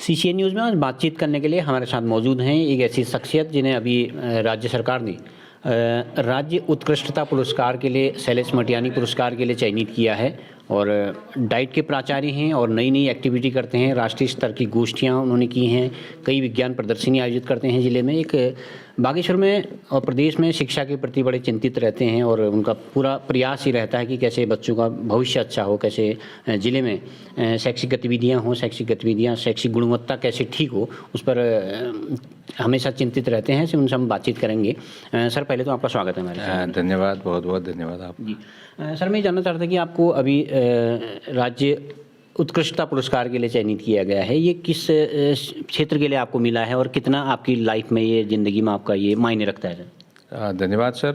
CCN news में आज बातचीत करने के लिए हमारे साथ मौजूद हैं एक ऐसी शख्सियत जिन्हें अभी राज्य सरकार ने राज्य उत्कृष्टता पुरस्कार के लिए शैलेश मटियानी पुरस्कार के लिए चयनित किया है और डाइट के प्राचार्य हैं और नई नई एक्टिविटी करते हैं। राष्ट्रीय स्तर की गोष्ठियाँ उन्होंने की हैं, कई विज्ञान प्रदर्शनी आयोजित करते हैं ज़िले में। एक बागेश्वर में और प्रदेश में शिक्षा के प्रति बड़े चिंतित रहते हैं और उनका पूरा प्रयास ही रहता है कि कैसे बच्चों का भविष्य अच्छा हो, कैसे ज़िले में शैक्षिक गतिविधियाँ हों, शैक्षिक गुणवत्ता कैसे ठीक हो, उस पर हमेशा चिंतित रहते हैं। उनसे हम बातचीत करेंगे। सर, पहले तो आपका स्वागत है हमारे। धन्यवाद, बहुत बहुत धन्यवाद आप जी। सर, मैं जानना चाहता था कि आपको अभी राज्य उत्कृष्टता पुरस्कार के लिए चयनित किया गया है। ये किस क्षेत्र के लिए आपको मिला है और कितना आपकी लाइफ में, ये ज़िंदगी में आपका ये मायने रखता है? धन्यवाद सर।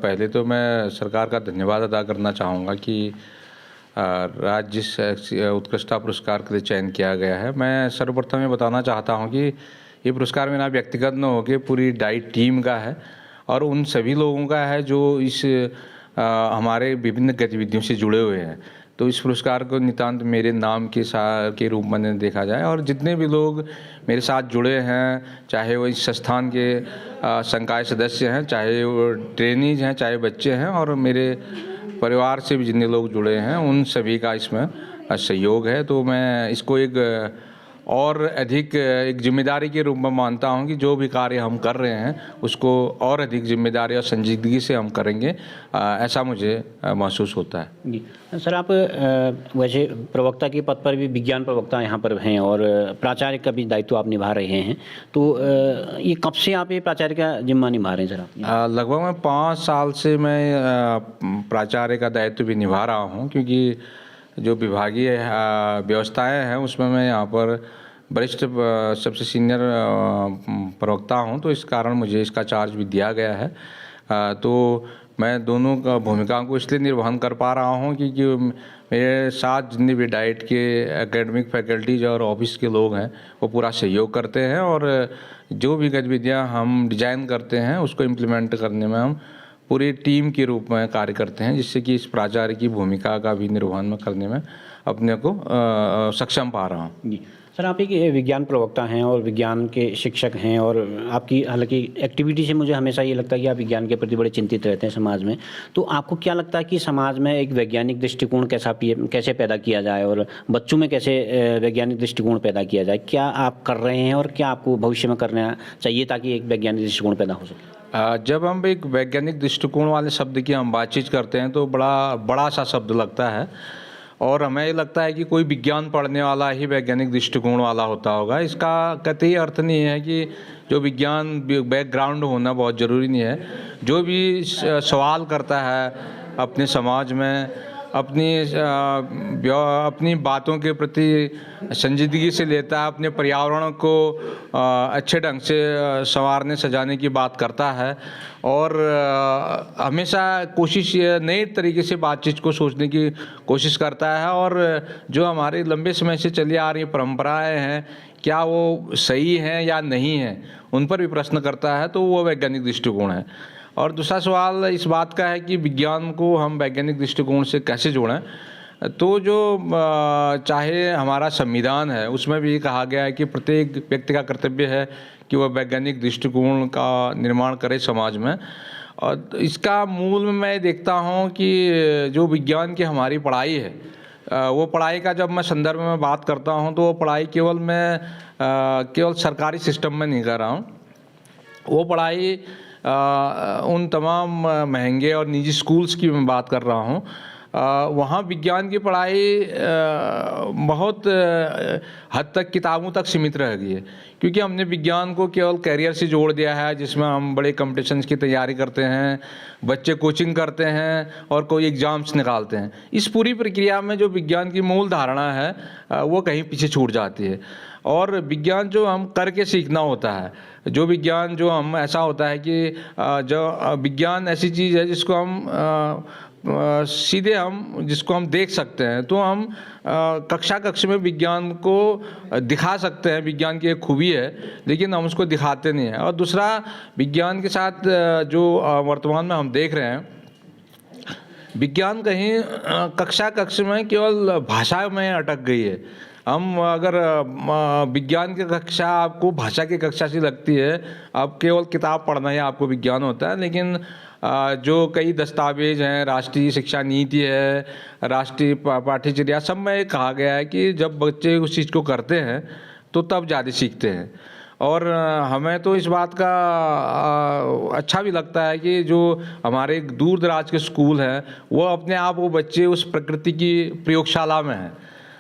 पहले तो मैं सरकार का धन्यवाद अदा करना चाहूँगा कि राज्य उत्कृष्टता पुरस्कार के लिए चयन किया गया है। मैं सर्वप्रथम ये बताना चाहता हूँ कि ये पुरस्कार मेरा व्यक्तिगत न होकर पूरी डाइट टीम का है और उन सभी लोगों का है जो इस हमारे विभिन्न गतिविधियों से जुड़े हुए हैं। तो इस पुरस्कार को नितांत मेरे नाम के रूप में देखा जाए और जितने भी लोग मेरे साथ जुड़े हैं, चाहे वो इस संस्थान के संकाय सदस्य हैं, चाहे वो ट्रेनीज हैं, चाहे बच्चे हैं और मेरे परिवार से भी जितने लोग जुड़े हैं, उन सभी का इसमें सहयोग है। तो मैं इसको एक और अधिक एक जिम्मेदारी के रूप में मानता हूं कि जो भी कार्य हम कर रहे हैं उसको और अधिक जिम्मेदारी और संजीदगी से हम करेंगे, ऐसा मुझे महसूस होता है। जी सर, आप वैसे प्रवक्ता के पद पर भी, विज्ञान प्रवक्ता यहाँ पर हैं और प्राचार्य का भी दायित्व आप निभा रहे हैं। तो ये कब से आप ये प्राचार्य का जिम्मा निभा रहे हैं सर आप? लगभग मैं 5 साल से मैं प्राचार्य का दायित्व भी निभा रहा हूँ, क्योंकि जो विभागीय व्यवस्थाएं हैं उसमें मैं यहाँ पर वरिष्ठ सबसे सीनियर प्रवक्ता हूँ, तो इस कारण मुझे इसका चार्ज भी दिया गया है। तो मैं दोनों का भूमिकाओं को इसलिए निर्वहन कर पा रहा हूँ क्योंकि मेरे साथ जितने भी डाइट के एकेडमिक फैकल्टीज और ऑफिस के लोग हैं वो पूरा सहयोग करते हैं और जो भी गतिविधियाँ हम डिजाइन करते हैं उसको इम्प्लीमेंट करने में हम पूरी टीम के रूप में कार्य करते हैं, जिससे कि इस प्राचार्य की भूमिका का भी निर्वहन करने में अपने को सक्षम पा रहा हूँ। जी सर, आप एक विज्ञान प्रवक्ता हैं और विज्ञान के शिक्षक हैं और आपकी हालांकि एक्टिविटी से मुझे हमेशा ये लगता है कि आप विज्ञान के प्रति बड़े चिंतित रहते हैं समाज में। तो आपको क्या लगता है कि समाज में एक वैज्ञानिक दृष्टिकोण कैसे पैदा किया जाए और बच्चों में कैसे वैज्ञानिक दृष्टिकोण पैदा किया जाए? क्या आप कर रहे हैं और क्या आपको भविष्य में करना चाहिए ताकि एक वैज्ञानिक दृष्टिकोण पैदा हो सके? जब हम एक वैज्ञानिक दृष्टिकोण वाले शब्द की हम बातचीत करते हैं तो बड़ा सा शब्द लगता है और हमें ये लगता है कि कोई विज्ञान पढ़ने वाला ही वैज्ञानिक दृष्टिकोण वाला होता होगा। इसका कतई अर्थ नहीं है कि जो विज्ञान बैकग्राउंड होना बहुत ज़रूरी नहीं है। जो भी सवाल करता है अपने समाज में, अपनी बातों के प्रति संजीदगी से लेता है, अपने पर्यावरण को अच्छे ढंग से संवारने सजाने की बात करता है और हमेशा कोशिश नए तरीके से बातचीत को सोचने की कोशिश करता है और जो हमारे लंबे समय से चली आ रही परंपराएं हैं क्या वो सही हैं या नहीं हैं, उन पर भी प्रश्न करता है। तो वो वैज्ञानिक दृष्टिकोण है। और दूसरा सवाल इस बात का है कि विज्ञान को हम वैज्ञानिक दृष्टिकोण से कैसे जोड़ें। तो जो चाहे हमारा संविधान है उसमें भी कहा गया है कि प्रत्येक व्यक्ति का कर्तव्य है कि वह वैज्ञानिक दृष्टिकोण का निर्माण करे समाज में। और इसका मूल में मैं देखता हूँ कि जो विज्ञान की हमारी पढ़ाई है, वो पढ़ाई का जब मैं संदर्भ में बात करता हूँ तो वो पढ़ाई केवल सरकारी सिस्टम में नहीं कर रहा हूँ। वो पढ़ाई उन तमाम महंगे और निजी स्कूल्स की मैं बात कर रहा हूँ। वहाँ विज्ञान की पढ़ाई बहुत हद तक किताबों तक सीमित रह गई है, क्योंकि हमने विज्ञान को केवल कैरियर से जोड़ दिया है, जिसमें हम बड़े कॉम्पिटिशन्स की तैयारी करते हैं, बच्चे कोचिंग करते हैं और कोई एग्ज़ाम्स निकालते हैं। इस पूरी प्रक्रिया में जो विज्ञान की मूल धारणा है वो कहीं पीछे छूट जाती है। और विज्ञान जो हम करके सीखना होता है, जो विज्ञान जो हम ऐसा होता है कि जो विज्ञान ऐसी चीज़ है जिसको हम सीधे जिसको हम देख सकते हैं, तो हम कक्ष में विज्ञान को दिखा सकते हैं, विज्ञान की एक खूबी है, लेकिन हम उसको दिखाते नहीं हैं। और दूसरा, विज्ञान के साथ जो वर्तमान में हम देख रहे हैं, विज्ञान कहीं कक्ष में केवल भाषा में अटक गई है। हम अगर विज्ञान की कक्षा आपको भाषा की कक्षा सी लगती है, अब केवल किताब पढ़ना ही आपको विज्ञान होता है, लेकिन जो कई दस्तावेज हैं, राष्ट्रीय शिक्षा नीति है, राष्ट्रीय पाठ्यचर्या, सब में कहा गया है कि जब बच्चे उस चीज़ को करते हैं तो तब ज़्यादा सीखते हैं। और हमें तो इस बात का अच्छा भी लगता है कि जो हमारे दूर दराज के स्कूल हैं वो अपने आप वो बच्चे उस प्रकृति की प्रयोगशाला में हैं,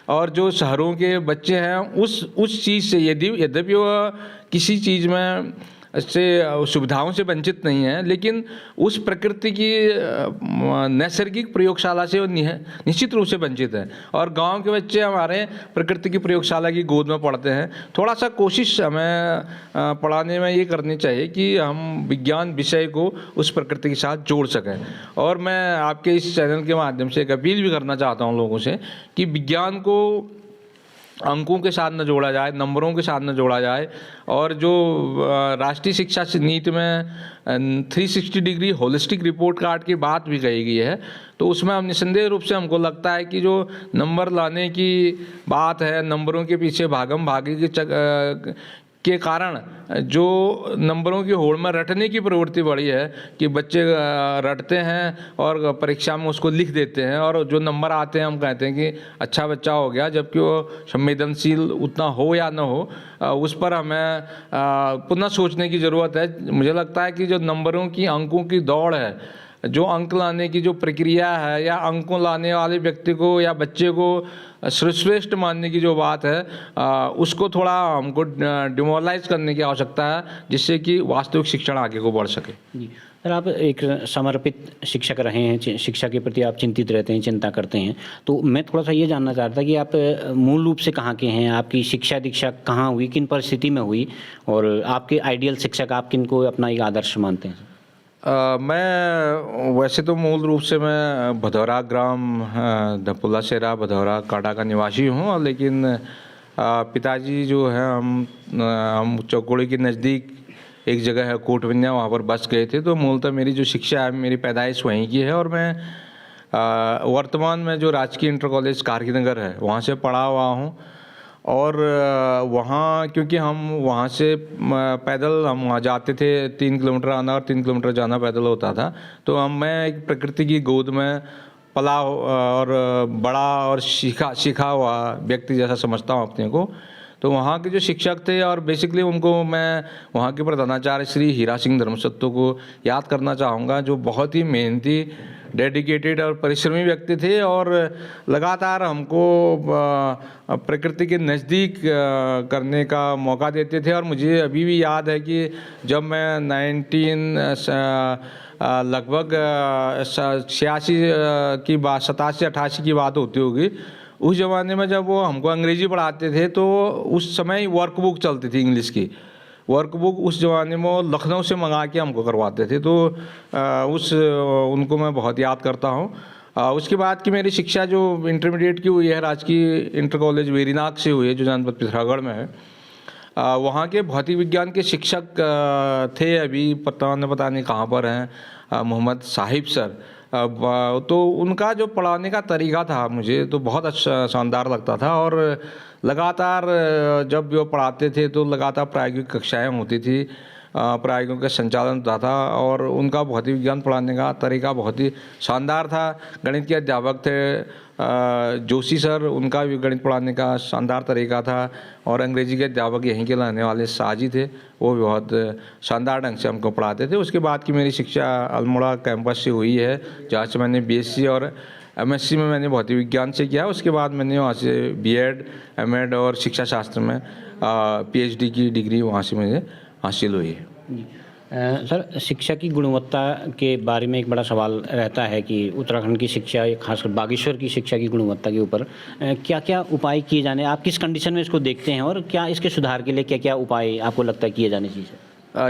और जो शहरों के बच्चे हैं उस चीज़ से यद्यपि वह किसी चीज़ में से सुविधाओं से वंचित नहीं है, लेकिन उस प्रकृति की नैसर्गिक प्रयोगशाला से वो निश्चित रूप से वंचित है। और गांव के बच्चे हमारे प्रकृति की प्रयोगशाला की गोद में पढ़ते हैं। थोड़ा सा कोशिश हमें पढ़ाने में ये करनी चाहिए कि हम विज्ञान विषय को उस प्रकृति के साथ जोड़ सकें। और मैं आपके इस चैनल के माध्यम से एक अपील भी करना चाहता हूँ लोगों से कि विज्ञान को अंकों के साथ न जोड़ा जाए, नंबरों के साथ न जोड़ा जाए। और जो राष्ट्रीय शिक्षा नीति में 360 डिग्री होलिस्टिक रिपोर्ट कार्ड की बात भी कही गई है, तो उसमें हम निसंदेह रूप से हमको लगता है कि जो नंबर लाने की बात है, नंबरों के पीछे भागम भागी के कारण जो नंबरों की होड़ में रटने की प्रवृत्ति बढ़ी है कि बच्चे रटते हैं और परीक्षा में उसको लिख देते हैं, और जो नंबर आते हैं हम कहते हैं कि अच्छा बच्चा हो गया, जबकि वो संवेदनशील उतना हो या न हो, उस पर हमें पुनः सोचने की ज़रूरत है। मुझे लगता है कि जो नंबरों की, अंकों की दौड़ है, जो अंक लाने की जो प्रक्रिया है, या अंकों लाने वाले व्यक्ति को या बच्चे को सर्वश्रेष्ठ मानने की जो बात है, उसको थोड़ा हमको डिमोरलाइज करने की आवश्यकता है, जिससे कि वास्तविक शिक्षण आगे को बढ़ सके। जी सर, आप एक समर्पित शिक्षक रहे हैं, शिक्षा के प्रति आप चिंतित रहते हैं, चिंता करते हैं, तो मैं थोड़ा सा ये जानना चाहता कि आप मूल रूप से कहाँ के हैं, आपकी शिक्षा दीक्षा कहाँ हुई, किन परिस्थिति में हुई, और आपके आइडियल शिक्षक आप किन को अपना एक आदर्श मानते हैं? मैं वैसे तो मूल रूप से मैं भदौरा ग्राम धपुला सेरा भदौरा काटा का निवासी हूँ, लेकिन पिताजी जो है हम चौकोड़ी के नज़दीक एक जगह है कोटविन्या, वहाँ पर बस गए थे। तो मूलतः मेरी जो शिक्षा है, मेरी पैदाइश वहीं की है, और मैं वर्तमान में जो राजकीय इंटर कॉलेज कारकीनगर है वहाँ से पढ़ा हुआ हूँ। और वहाँ क्योंकि हम वहाँ से पैदल हम वहाँ जाते थे, 3 किलोमीटर आना और 3 किलोमीटर जाना पैदल होता था, तो मैं एक प्रकृति की गोद में पला और बड़ा और सीखा हुआ व्यक्ति जैसा समझता हूँ अपने को। तो वहाँ के जो शिक्षक थे, और बेसिकली उनको मैं वहाँ के प्रधानाचार्य श्री हीरा सिंह धर्मसत्तो को याद करना चाहूँगा, जो बहुत ही मेहनती, डेडिकेटेड और परिश्रमी व्यक्ति थे, और लगातार हमको प्रकृति के नज़दीक करने का मौका देते थे। और मुझे अभी भी याद है कि जब मैं लगभग 86 की बात, 87-88 की बात होती होगी, उस ज़माने में जब वो हमको अंग्रेजी पढ़ाते थे, तो उस समय वर्कबुक चलती थी इंग्लिश की। वर्कबुक उस ज़माने में वो लखनऊ से मंगा के हमको करवाते थे, तो उनको मैं बहुत याद करता हूँ। उसके बाद की मेरी शिक्षा जो इंटरमीडिएट की हुई है राजकीय इंटर कॉलेज वेरीनाग से हुई है, जो जनपद पिथौरागढ़ में है। वहाँ के भौतिक विज्ञान के शिक्षक थे, अभी पता नहीं कहाँ पर हैं, मोहम्मद साहिब सर। तो उनका जो पढ़ाने का तरीका था मुझे तो बहुत अच्छा, शानदार लगता था। और लगातार जब वो पढ़ाते थे तो लगातार प्रायोगिक कक्षाएं होती थी, प्रायोगिकों का संचालन होता था, और उनका भौतिक विज्ञान पढ़ाने का तरीका बहुत ही शानदार था। गणित के अध्यापक थे जोशी सर, उनका भी गणित पढ़ाने का शानदार तरीका था। और अंग्रेजी के अध्यापक यहीं के रहने वाले साजी थे, वो भी बहुत शानदार ढंग से हमको पढ़ाते थे। उसके बाद की मेरी शिक्षा अल्मोड़ा कैंपस से हुई है, जहाँ से मैंने बीएससी और एमएससी में मैंने भौतिक विज्ञान से किया। उसके बाद मैंने वहाँ से बीएड, एमएड और शिक्षा शास्त्र में पीएचडी की डिग्री वहाँ से मुझे हासिल हुई है। सर, शिक्षा की गुणवत्ता के बारे में एक बड़ा सवाल रहता है कि उत्तराखंड की शिक्षा, खासकर बागेश्वर की शिक्षा की गुणवत्ता के ऊपर क्या क्या उपाय किए जाने, आप किस कंडीशन में इसको देखते हैं, और क्या इसके सुधार के लिए क्या क्या उपाय आपको लगता है किए जाने चाहिए?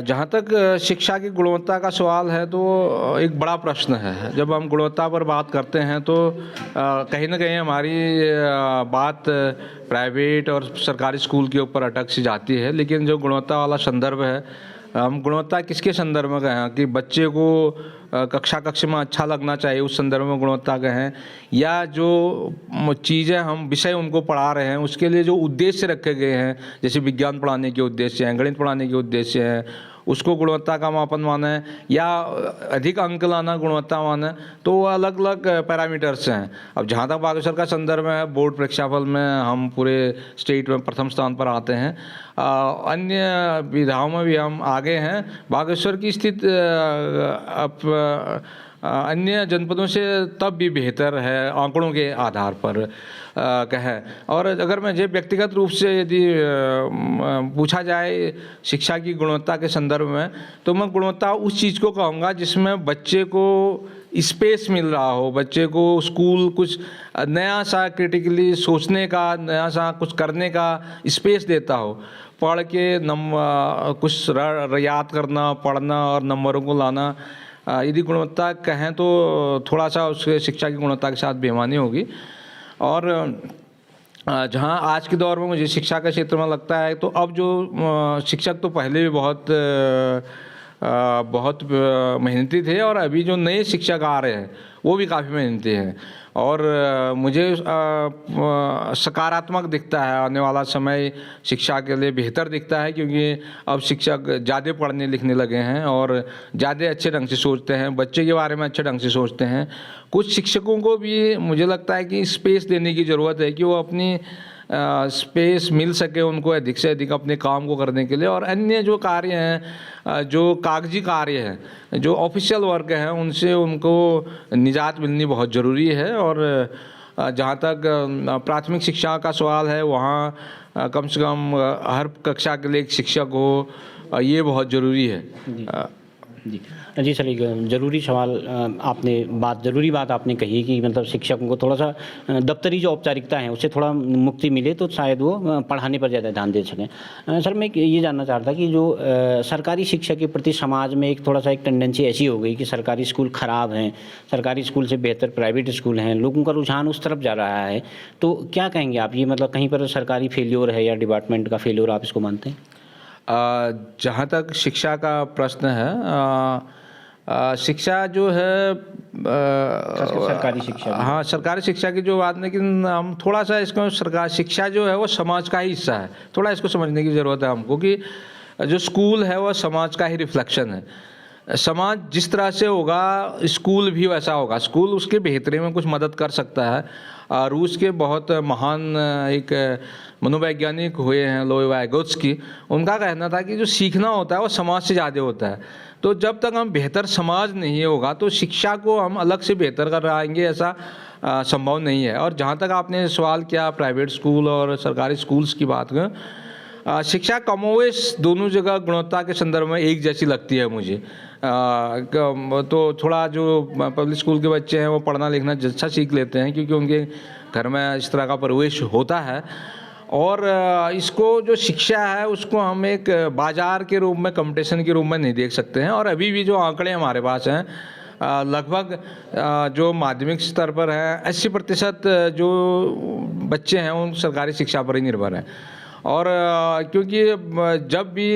जहाँ तक शिक्षा की गुणवत्ता का सवाल है, तो एक बड़ा प्रश्न है। जब हम गुणवत्ता पर बात करते हैं तो कहीं ना कहीं हमारी बात प्राइवेट और सरकारी स्कूल के ऊपर अटक सी जाती है, लेकिन जो गुणवत्ता वाला संदर्भ है हम गुणवत्ता किसके संदर्भ में कहें कि बच्चे को कक्ष में अच्छा लगना चाहिए, उस संदर्भ में गुणवत्ता कहें, या जो चीज़ें हम विषय उनको पढ़ा रहे हैं उसके लिए जो उद्देश्य रखे गए हैं, जैसे विज्ञान पढ़ाने के उद्देश्य हैं, गणित पढ़ाने के उद्देश्य हैं, उसको गुणवत्ता का मापन माने, या अधिक अंक लाना गुणवत्ता माने, तो वो अलग अलग पैरामीटर्स हैं। अब जहाँ तक बागेश्वर का संदर्भ है, बोर्ड परीक्षाफल में हम पूरे स्टेट में प्रथम स्थान पर आते हैं। अन्य विधाओं में भी हम आगे हैं। बागेश्वर की स्थिति अन्य जनपदों से तब भी बेहतर है आंकड़ों के आधार पर कहें। और अगर मुझे व्यक्तिगत रूप से यदि पूछा जाए शिक्षा की गुणवत्ता के संदर्भ में, तो मैं गुणवत्ता उस चीज़ को कहूँगा जिसमें बच्चे को स्पेस मिल रहा हो, बच्चे को स्कूल कुछ नया सा क्रिटिकली सोचने का, नया सा कुछ करने का स्पेस देता हो। पढ़ के कुछ याद करना, पढ़ना और नंबरों को लाना, यदि गुणवत्ता कहें तो थोड़ा सा उसके शिक्षा की गुणवत्ता के साथ बेईमानी होगी। और जहाँ आज के दौर में मुझे शिक्षा के क्षेत्र में लगता है, तो अब जो शिक्षक तो पहले भी बहुत मेहनती थे, और अभी जो नए शिक्षक आ रहे हैं वो भी काफ़ी मेहनती हैं। और मुझे सकारात्मक दिखता है, आने वाला समय शिक्षा के लिए बेहतर दिखता है, क्योंकि अब शिक्षक ज़्यादा पढ़ने लिखने लगे हैं और ज़्यादा अच्छे ढंग से सोचते हैं, बच्चे के बारे में अच्छे ढंग से सोचते हैं। कुछ शिक्षकों को भी मुझे लगता है कि स्पेस देने की ज़रूरत है कि वो अपनी स्पेस मिल सके उनको अधिक से अधिक अपने काम को करने के लिए। और अन्य जो कार्य हैं, जो कागजी कार्य हैं, जो ऑफिशियल वर्क हैं, उनसे उनको निजात मिलनी बहुत ज़रूरी है। और जहाँ तक प्राथमिक शिक्षा का सवाल है, वहाँ कम से कम हर कक्षा के लिए एक शिक्षक हो, ये बहुत ज़रूरी है। जी सर, एक ज़रूरी सवाल ज़रूरी बात आपने कही कि मतलब शिक्षकों को थोड़ा सा दफ्तरी जो औपचारिकता है उससे थोड़ा मुक्ति मिले तो शायद वो पढ़ाने पर ज़्यादा ध्यान दे सकें। सर, मैं ये जानना चाहता कि जो सरकारी शिक्षा के प्रति समाज में एक टेंडेंसी ऐसी हो गई कि सरकारी स्कूल ख़राब हैं, सरकारी स्कूल से बेहतर प्राइवेट स्कूल हैं, लोगों का रुझान उस तरफ जा रहा है। तो क्या कहेंगे आप, ये मतलब कहीं पर सरकारी फेल्योर है या डिपार्टमेंट का फेल्योर आप इसको मानते हैं? जहाँ तक शिक्षा का प्रश्न है, शिक्षा जो है सरकारी शिक्षा, हाँ सरकारी शिक्षा की जो बात, लेकिन हम थोड़ा सा इसको, सरकार शिक्षा जो है वो समाज का ही हिस्सा है, थोड़ा इसको समझने की ज़रूरत है हमको कि जो स्कूल है वो समाज का ही रिफ्लेक्शन है। समाज जिस तरह से होगा स्कूल भी वैसा होगा। स्कूल उसके बेहतरी में कुछ मदद कर सकता है। रूस के बहुत महान एक मनोवैज्ञानिक हुए हैं लोई वाइगोत्स्की, उनका कहना था कि जो सीखना होता है वो समाज से ज़्यादा होता है। तो जब तक हम बेहतर समाज नहीं होगा तो शिक्षा को हम अलग से बेहतर कर आएंगे, ऐसा संभव नहीं है। और जहाँ तक आपने सवाल किया प्राइवेट स्कूल और सरकारी स्कूल्स की बात में, शिक्षा कमोवेश दोनों जगह गुणवत्ता के संदर्भ में एक जैसी लगती है मुझे। तो थोड़ा जो पब्लिक स्कूल के बच्चे हैं वो पढ़ना लिखना अच्छा सीख लेते हैं, क्योंकि उनके घर में इस तरह का परिवेश होता है। और इसको जो शिक्षा है उसको हम एक बाजार के रूप में, कंपटीशन के रूप में नहीं देख सकते हैं। और अभी भी जो आंकड़े हमारे पास हैं, लगभग जो माध्यमिक स्तर पर हैं 80% जो बच्चे हैं उन सरकारी शिक्षा पर ही निर्भर हैं। और क्योंकि जब भी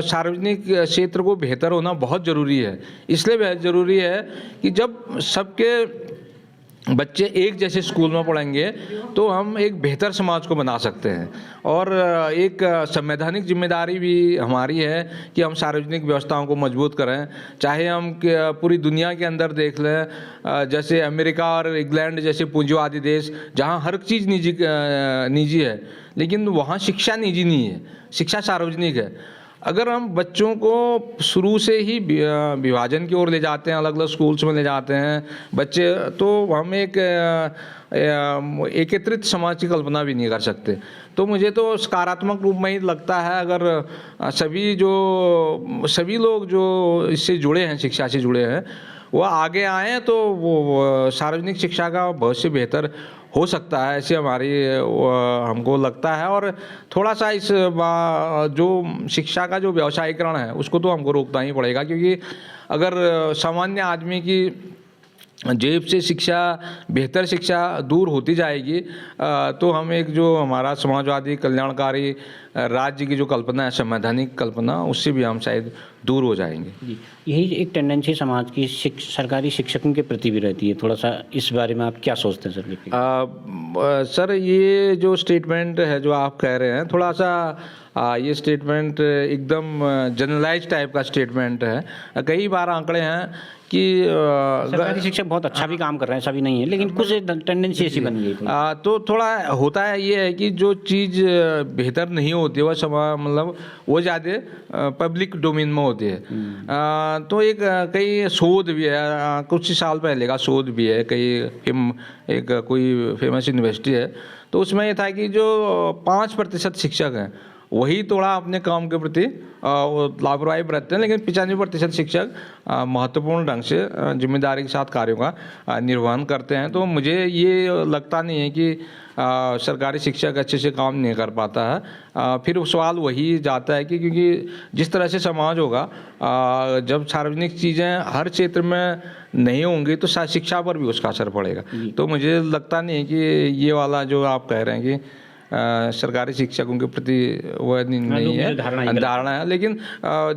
सार्वजनिक क्षेत्र को बेहतर होना बहुत ज़रूरी है, इसलिए बहुत ज़रूरी है कि जब सबके बच्चे एक जैसे स्कूल में पढ़ेंगे तो हम एक बेहतर समाज को बना सकते हैं। और एक संवैधानिक जिम्मेदारी भी हमारी है कि हम सार्वजनिक व्यवस्थाओं को मजबूत करें। चाहे हम पूरी दुनिया के अंदर देख लें, जैसे अमेरिका और इंग्लैंड जैसे पूंजीवादी देश, जहां हर चीज़ निजी है, लेकिन वहाँ शिक्षा निजी नहीं है, शिक्षा सार्वजनिक है। अगर हम बच्चों को शुरू से ही विभाजन की ओर ले जाते हैं, अलग अलग स्कूल्स में ले जाते हैं बच्चे, तो हम एक एकत्रित समाज की कल्पना भी नहीं कर सकते। तो मुझे तो सकारात्मक रूप में ही लगता है, अगर सभी लोग जो इससे जुड़े हैं, शिक्षा से जुड़े हैं, वो आगे आएँ तो वो सार्वजनिक शिक्षा का भविष्य बेहतर हो सकता है, ऐसे हमको लगता है। और थोड़ा सा इस जो शिक्षा का जो व्यावसायीकरण है उसको तो हमको रोकना ही पड़ेगा, क्योंकि अगर सामान्य आदमी की जेब से शिक्षा, बेहतर शिक्षा दूर होती जाएगी तो हम एक जो हमारा समाजवादी कल्याणकारी राज्य की जो कल्पना है, संवैधानिक कल्पना, उससे भी हम शायद दूर हो जाएंगे। जी, यही एक टेंडेंसी समाज की सरकारी शिक्षकों के प्रति भी रहती है। थोड़ा सा इस बारे में आप क्या सोचते हैं सर? सर, ये जो स्टेटमेंट है जो आप कह रहे हैं, थोड़ा सा ये स्टेटमेंट एकदम जनरलाइज टाइप का स्टेटमेंट है। कई बार आंकड़े हैं कि सरकारी शिक्षक बहुत अच्छा भी काम कर रहे हैं, ऐसा भी नहीं है, लेकिन कुछ टेंडेंसी ऐसी बन गई थी। तो थोड़ा होता है, ये है कि जो चीज़ बेहतर नहीं होती वह मतलब वो ज़्यादा पब्लिक डोमेन में होती है। तो एक कई शोध भी है, कुछ साल पहले का शोध भी है, एक कोई फेमस यूनिवर्सिटी है, तो उसमें ये था कि जो 5% शिक्षक हैं वही थोड़ा अपने काम के प्रति लापरवाही बरतते हैं, लेकिन 95% शिक्षक महत्वपूर्ण ढंग से जिम्मेदारी के साथ कार्यों का निर्वहन करते हैं। तो मुझे ये लगता नहीं है कि सरकारी शिक्षक अच्छे से काम नहीं कर पाता है। फिर सवाल वही जाता है कि क्योंकि जिस तरह से समाज होगा, जब सार्वजनिक चीज़ें हर क्षेत्र में नहीं होंगी तो शायद शिक्षा पर भी उसका असर पड़ेगा। तो मुझे लगता नहीं है कि ये वाला जो आप कह रहे हैं कि सरकारी शिक्षकों के प्रति वह नहीं है, धारणा है। लेकिन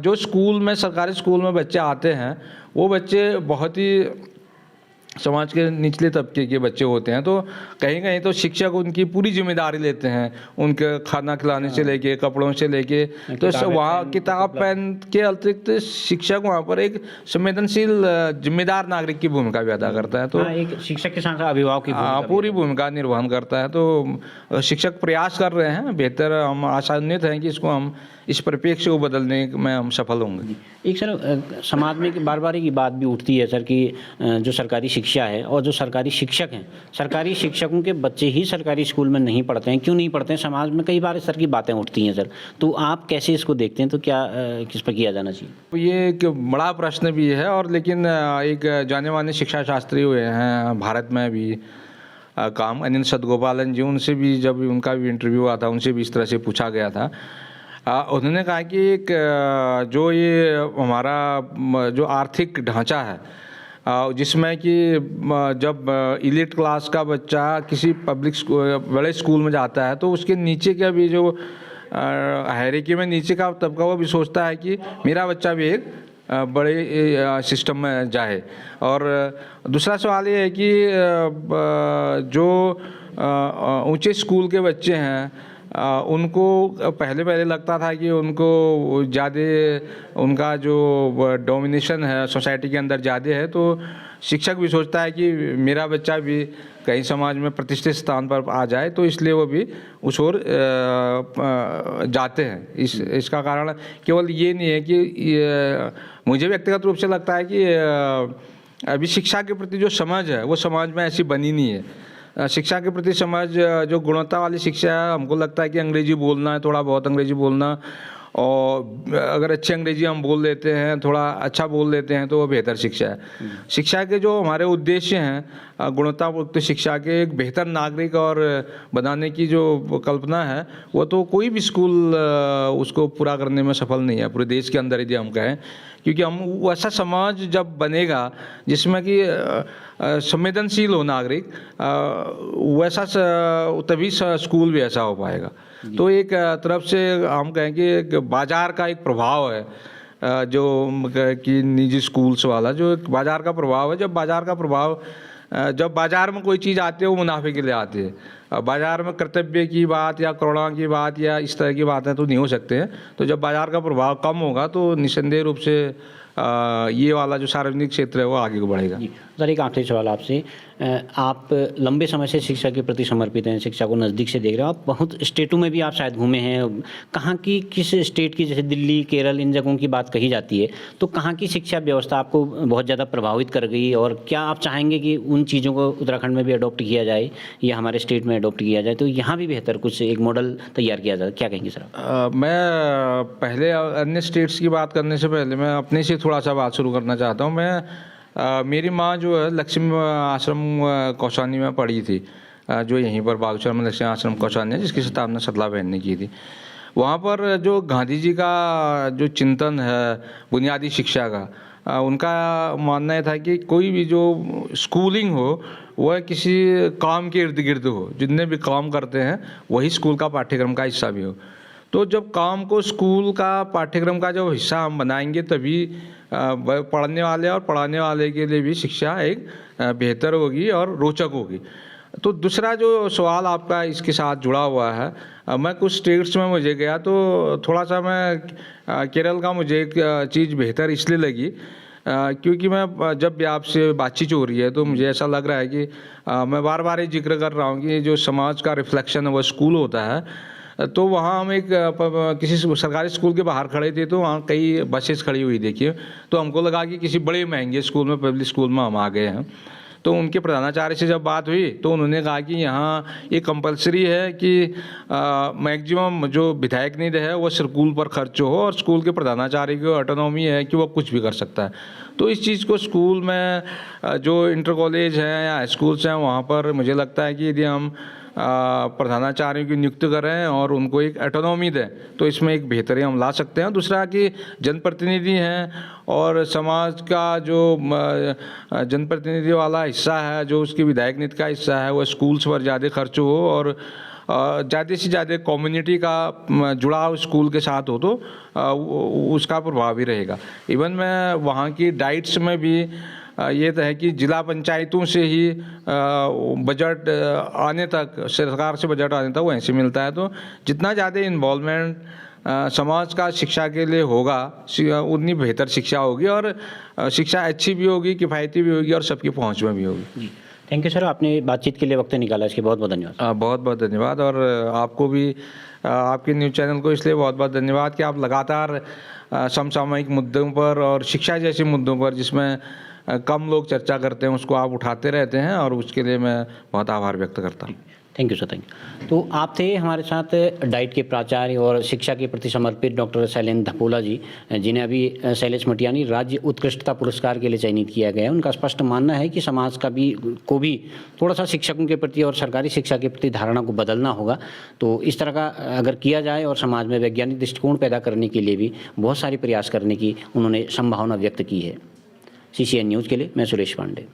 जो स्कूल में, सरकारी स्कूल में बच्चे आते हैं, वो बच्चे बहुत ही समाज के निचले तबके के बच्चे होते हैं, तो कहीं कहीं तो शिक्षक उनकी पूरी जिम्मेदारी लेते हैं, उनके खाना खिलाने से लेके, कपड़ों से लेके, तो वहाँ किताब पेन के अतिरिक्त शिक्षक वहाँ पर एक संवेदनशील जिम्मेदार नागरिक की भूमिका भी अदा करता है। तो एक शिक्षक के साथ अभिभावक की पूरी भूमिका निर्वहन करता है। तो शिक्षक प्रयास कर रहे हैं बेहतर, हम आशान्वित हैं कि इसको हम इस परिप्रेक्ष्य को बदलने में हम सफल होंगे। एक सर, समाज में बार बार की बात भी उठती है सर कि जो सरकारी शिक्षा है और जो सरकारी शिक्षक हैं, सरकारी शिक्षकों के बच्चे ही सरकारी स्कूल में नहीं पढ़ते हैं। क्यों नहीं पढ़ते हैं? समाज में कई बार इस तरह की बातें उठती हैं सर, तो आप कैसे इसको देखते हैं? तो क्या किस पर किया जाना चाहिए? ये एक बड़ा प्रश्न भी है, और लेकिन एक जाने माने शिक्षा शास्त्री हुए हैं भारत में भी काम, अनिल सदगोपालन जी, उनसे भी जब उनका भी इंटरव्यू हुआ था, उनसे भी इस तरह से पूछा गया था। उन्होंने कहा कि एक जो ये हमारा जो आर्थिक ढांचा है, जिसमें कि जब इलीट क्लास का बच्चा किसी पब्लिक स्कूल, बड़े स्कूल में जाता है, तो उसके नीचे का भी जो हायरार्की में नीचे का तबका, वो भी सोचता है कि मेरा बच्चा भी एक बड़े सिस्टम में जाए। और दूसरा सवाल ये है कि जो ऊंचे स्कूल के बच्चे हैं, उनको पहले लगता था कि उनको ज़्यादा, उनका जो डोमिनेशन है सोसाइटी के अंदर ज़्यादा है, तो शिक्षक भी सोचता है कि मेरा बच्चा भी कहीं समाज में प्रतिष्ठित स्थान पर आ जाए, तो इसलिए वो भी उस ओर जाते हैं। इसका कारण केवल ये नहीं है कि मुझे व्यक्तिगत रूप से लगता है कि अभी शिक्षा के प्रति जो समझ है वो समाज में ऐसी बनी नहीं है। शिक्षा के प्रति समझ, जो गुणवत्ता वाली शिक्षा है, हमको लगता है कि अंग्रेजी बोलना है, थोड़ा बहुत अंग्रेजी बोलना, और अगर अच्छी अंग्रेजी हम बोल लेते हैं, थोड़ा अच्छा बोल लेते हैं, तो वो बेहतर शिक्षा है। शिक्षा के जो हमारे उद्देश्य हैं, गुणवत्तायुक्त शिक्षा के एक बेहतर नागरिक और बनाने की जो कल्पना है, वो तो कोई भी स्कूल उसको पूरा करने में सफल नहीं है, पूरे देश के अंदर यदि हम कहें। क्योंकि हम वैसा समाज जब बनेगा जिसमें कि संवेदनशील हो नागरिक, वैसा तभी स्कूल भी ऐसा हो पाएगा। तो एक तरफ से हम कहें कि एक बाजार का एक प्रभाव है, जो कि निजी स्कूल्स वाला जो एक बाजार का प्रभाव है। जब बाजार में कोई चीज़ आती है वो मुनाफे के लिए आती है। बाजार में कर्तव्य की बात या करुणा की बात या इस तरह की बातें तो नहीं हो सकते हैं। तो जब बाजार का प्रभाव कम होगा तो निस्संदेह रूप से ये वाला जो सार्वजनिक क्षेत्र है वो आगे बढ़ेगा। सर, एक आखिरी सवाल आपसे, आप लंबे समय से शिक्षा के प्रति समर्पित हैं, शिक्षा को नज़दीक से देख रहे हो, आप बहुत स्टेटों में भी आप शायद घूमे हैं। कहाँ की, किस स्टेट की, जैसे दिल्ली, केरल, इन जगहों की बात कही जाती है, तो कहाँ की शिक्षा व्यवस्था आपको बहुत ज़्यादा प्रभावित कर गई, और क्या आप चाहेंगे कि उन चीज़ों को उत्तराखंड में भी अडॉप्ट किया जाए या हमारे स्टेट में अडॉप्ट किया जाए, तो यहाँ भी बेहतर कुछ एक मॉडल तैयार किया जाए? क्या कहेंगे सर? मैं पहले अन्य स्टेट्स की बात करने से पहले मैं अपने से थोड़ा सा बात शुरू करना चाहता हूँ। मेरी माँ जो है लक्ष्मी आश्रम कौसानी में पढ़ी थी, जो यहीं पर बागेश्वर में लक्ष्मी आश्रम कौसानी है, जिसकी स्थापना सरला बहन ने की थी। वहाँ पर जो गांधी जी का जो चिंतन है बुनियादी शिक्षा का, उनका मानना ये था कि कोई भी जो स्कूलिंग हो वह किसी काम के इर्द गिर्द हो, जितने भी काम करते हैं वही स्कूल का पाठ्यक्रम का हिस्सा भी हो। तो जब काम को स्कूल का पाठ्यक्रम का जो हिस्सा हम बनाएंगे तभी पढ़ने वाले और पढ़ाने वाले के लिए भी शिक्षा एक बेहतर होगी और रोचक होगी। तो दूसरा जो सवाल आपका इसके साथ जुड़ा हुआ है, मैं कुछ स्टेट्स में मुझे गया तो थोड़ा सा मैं केरल का मुझे एक चीज़ बेहतर इसलिए लगी क्योंकि मैं जब भी आपसे बातचीत हो रही है तो मुझे ऐसा लग रहा है कि मैं बार बार ये जिक्र कर रहा हूँ कि जो समाज का रिफ्लेक्शन है वो स्कूल होता है। तो वहाँ हम एक किसी सरकारी स्कूल के बाहर खड़े थे तो वहाँ कई बसेस खड़ी हुई देखिए, तो हमको लगा कि किसी बड़े महंगे स्कूल में, पब्लिक स्कूल में हम आ गए हैं। तो उनके प्रधानाचार्य से जब बात हुई तो उन्होंने कहा कि यहाँ ये कंपलसरी है कि मैक्सिमम जो विधायक निधि है वो स्कूल पर खर्च हो और स्कूल के प्रधानाचार्य की ऑटोनॉमी है कि वो कुछ भी कर सकता है। तो इस चीज़ को स्कूल में जो इंटर कॉलेज हैं या स्कूल्स हैं वहाँ पर मुझे लगता है कि यदि हम प्रधानाचार्यों की नियुक्ति करें और उनको एक ऑटोनॉमी दें तो इसमें एक बेहतरी हम ला सकते हैं। दूसरा कि जनप्रतिनिधि हैं और समाज का जो जनप्रतिनिधि वाला हिस्सा है, जो उसकी विधायक नीति का हिस्सा है, वो स्कूल्स पर ज़्यादा खर्च हो और ज़्यादा से ज़्यादा कम्युनिटी का जुड़ाव स्कूल के साथ हो तो उसका प्रभाव भी रहेगा। इवन मैं वहाँ की डाइट्स में भी ये तो है कि जिला पंचायतों से ही बजट आने तक, सरकार से बजट आने तक वहीं से मिलता है। तो जितना ज़्यादा इन्वॉल्वमेंट समाज का शिक्षा के लिए होगा उतनी बेहतर शिक्षा होगी और शिक्षा अच्छी भी होगी, किफ़ायती भी होगी और सबकी पहुंच में भी होगी। जी, थैंक यू सर, आपने बातचीत के लिए वक्त निकाला, इसके बहुत बहुत धन्यवाद। बहुत बहुत धन्यवाद और आपको भी, आपके न्यूज़ चैनल को इसलिए बहुत बहुत धन्यवाद कि आप लगातार समसामयिक मुद्दों पर और शिक्षा जैसे मुद्दों पर जिसमें कम लोग चर्चा करते हैं उसको आप उठाते रहते हैं और उसके लिए मैं बहुत आभार व्यक्त करता हूँ। Thank you sir, thank you. तो आप थे हमारे साथ डाइट के प्राचार्य और शिक्षा के प्रति समर्पित डॉक्टर शैलेंद्र धपोला जी, जिन्हें अभी शैलेश मटियानी राज्य उत्कृष्टता पुरस्कार के लिए चयनित किया गया है। उनका स्पष्ट मानना है कि समाज का भी थोड़ा सा शिक्षकों के प्रति और सरकारी शिक्षा के प्रति धारणा को बदलना होगा। तो इस तरह का अगर किया जाए और समाज में वैज्ञानिक दृष्टिकोण पैदा करने के लिए भी बहुत सारे प्रयास करने की उन्होंने संभावना व्यक्त की है। CCN न्यूज़ के लिए मैं सुरेश पांडे।